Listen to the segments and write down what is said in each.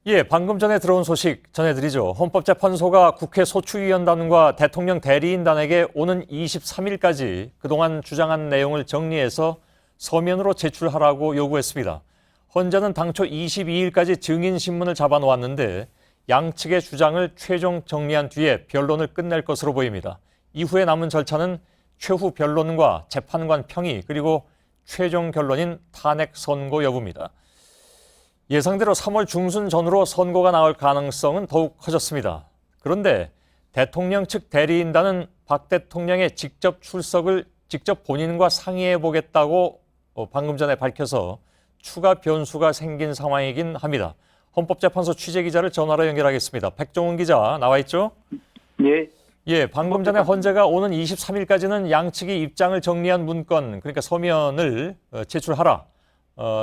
예, 방금 전에 들어온 소식 전해드리죠. 헌법재판소가 국회 소추위원단과 대통령 대리인단에게 오는 23일까지 그동안 주장한 내용을 정리해서 서면으로 제출하라고 요구했습니다. 헌재는 당초 22일까지 증인신문을 잡아놓았는데 양측의 주장을 최종 정리한 뒤에 변론을 끝낼 것으로 보입니다. 이후에 남은 절차는 최후 변론과 재판관 평의 그리고 최종 결론인 탄핵 선고 여부입니다. 예상대로 3월 중순 전후로 선고가 나올 가능성은 더욱 커졌습니다. 그런데 대통령 측 대리인단은 박 대통령의 직접 출석을 직접 본인과 상의해 보겠다고 방금 전에 밝혀서 추가 변수가 생긴 상황이긴 합니다. 헌법재판소 취재기자를 전화로 연결하겠습니다. 백종원 기자 나와 있죠? 예. 예, 방금 전에 헌재가 오는 23일까지는 양측이 입장을 정리한 문건, 그러니까 서면을 제출하라.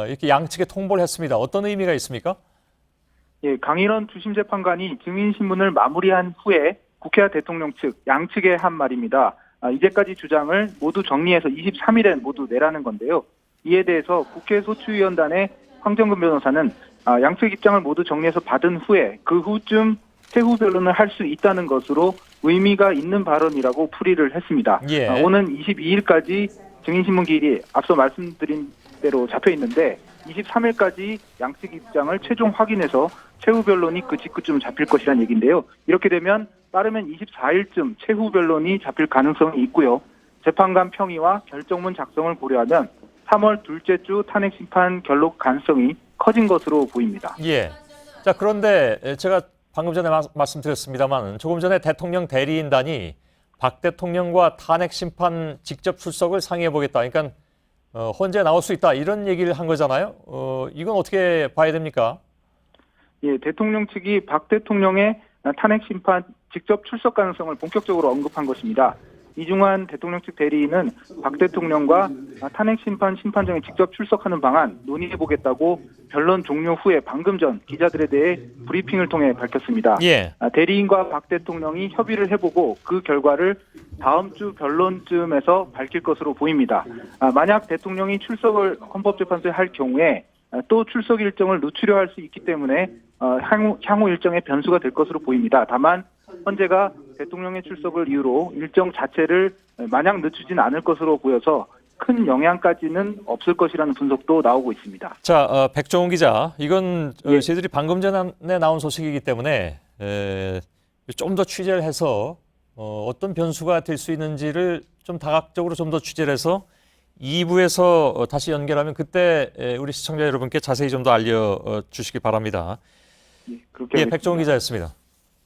이렇게 양측에 통보를 했습니다. 어떤 의미가 있습니까? 예, 강일원 주심재판관이 증인신문을 마무리한 후에 국회와 대통령 측, 양측에 한 말입니다. 이제까지 주장을 모두 정리해서 23일에 모두 내라는 건데요. 이에 대해서 국회 소추위원단의 황정근 변호사는 양측 입장을 모두 정리해서 받은 후에 그 후쯤 최후 변론을 할 수 있다는 것으로 의미가 있는 발언이라고 풀이를 했습니다. 예. 오는 22일까지 증인신문 기일이 앞서 말씀드린 대로 잡혀 있는데 23일까지 양측 입장을 최종 확인해서 최후 변론이 그 직후쯤 잡힐 것이라는 얘기인데요. 이렇게 되면 빠르면 24일쯤 최후 변론이 잡힐 가능성이 있고요. 재판관 평의와 결정문 작성을 고려하면 3월 둘째 주 탄핵 심판 결록 가능성이 커진 것으로 보입니다. 예. 자, 그런데 제가 방금 전에 말씀드렸습니다만 조금 전에 대통령 대리인단이 박 대통령과 탄핵 심판 직접 출석을 상의해 보겠다. 그러니까 헌재에 나올 수 있다. 이런 얘기를 한 거잖아요. 이건 어떻게 봐야 됩니까? 예, 대통령 측이 박 대통령의 탄핵 심판 직접 출석 가능성을 본격적으로 언급한 것입니다. 이중환 대통령 측 대리인은 박 대통령과 탄핵 심판 심판정에 직접 출석하는 방안 논의해보겠다고 변론 종료 후에 방금 전 기자들에 대해 브리핑을 통해 밝혔습니다. 예. 대리인과 박 대통령이 협의를 해보고 그 결과를 다음 주 변론쯤에서 밝힐 것으로 보입니다. 만약 대통령이 출석을 헌법재판소에 할 경우에 또 출석 일정을 늦추려 할 수 있기 때문에 향후 일정의 변수가 될 것으로 보입니다. 다만 헌재가 대통령의 출석을 이유로 일정 자체를 마냥 늦추진 않을 것으로 보여서 큰 영향까지는 없을 것이라는 분석도 나오고 있습니다. 자, 백종원 기자, 이건 예. 저희들이 방금 전에 나온 소식이기 때문에 좀 더 취재를 해서 어떤 변수가 될 수 있는지를 좀 다각적으로 좀 더 취재를 해서 2부에서 다시 연결하면 그때 우리 시청자 여러분께 자세히 좀 더 알려주시기 바랍니다. 예, 그렇게 예, 백종원 기자였습니다.